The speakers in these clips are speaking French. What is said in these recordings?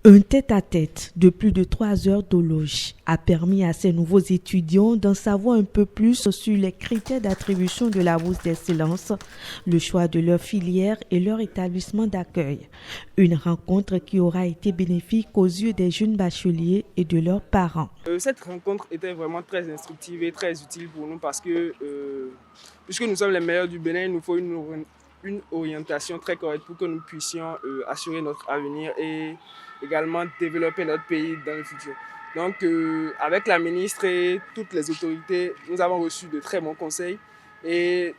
Un tête-à-tête de plus de 3 heures d'horloge a permis à ces nouveaux étudiants d'en savoir un peu plus sur les critères d'attribution de la bourse d'excellence, le choix de leur filière et leur établissement d'accueil. Une rencontre qui aura été bénéfique aux yeux des jeunes bacheliers et de leurs parents. Cette rencontre était vraiment très instructive et très utile pour nous parce que puisque nous sommes les meilleurs du Bénin, il nous faut une orientation très correcte pour que nous puissions assurer notre avenir et également développer notre pays dans le futur. Donc avec la ministre et toutes les autorités, nous avons reçu de très bons conseils et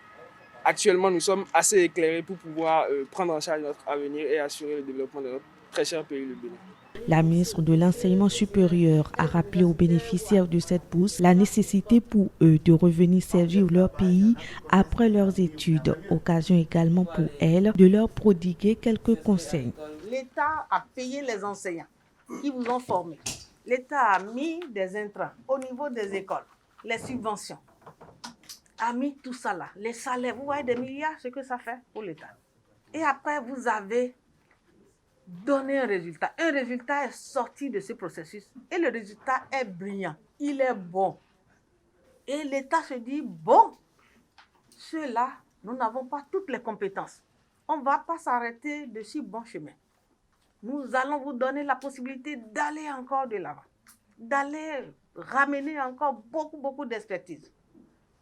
actuellement nous sommes assez éclairés pour pouvoir prendre en charge notre avenir et assurer le développement de notre très cher pays, le Bénin. La ministre de l'Enseignement supérieur a rappelé aux bénéficiaires de cette bourse la nécessité pour eux de revenir servir leur pays après leurs études. Occasion également pour elle de leur prodiguer quelques conseils. L'État a payé les enseignants qui vous ont formés. L'État a mis des intrants au niveau des écoles, les subventions, a mis tout ça là, les salaires. Vous voyez des milliards, ce que ça fait pour l'État. Et après, vous avez donner un résultat. Un résultat est sorti de ce processus et le résultat est brillant. Il est bon. Et l'État se dit, bon, ceux-là, nous n'avons pas toutes les compétences. On ne va pas s'arrêter de ce bon chemin. Nous allons vous donner la possibilité d'aller encore de l'avant, d'aller ramener encore beaucoup d'expertise,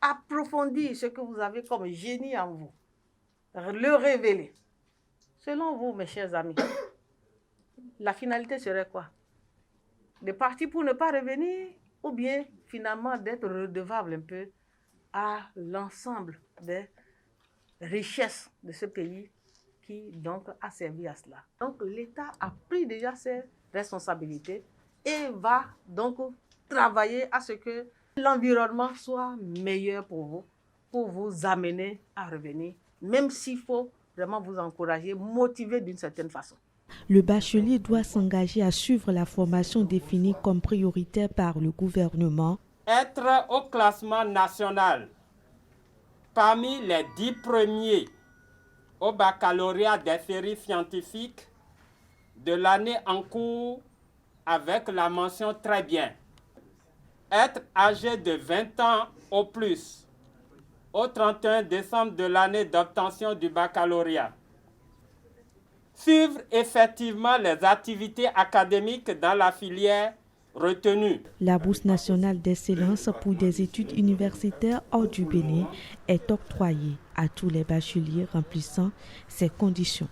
approfondir ce que vous avez comme génie en vous, le révéler. Selon vous, mes chers amis, la finalité serait quoi? De partir pour ne pas revenir ou bien finalement d'être redevable un peu à l'ensemble des richesses de ce pays qui donc a servi à cela. Donc l'État a pris déjà ses responsabilités et va donc travailler à ce que l'environnement soit meilleur pour vous amener à revenir, même s'il faut vraiment vous encourager, motiver d'une certaine façon. Le bachelier doit s'engager à suivre la formation définie comme prioritaire par le gouvernement. Être au classement national parmi les 10 premiers au baccalauréat des séries scientifiques de l'année en cours avec la mention très bien. Être âgé de 20 ans au plus au 31 décembre de l'année d'obtention du baccalauréat. Suivre effectivement les activités académiques dans la filière retenue. La bourse nationale d'excellence pour des études universitaires hors du Bénin est octroyée à tous les bacheliers remplissant ces conditions.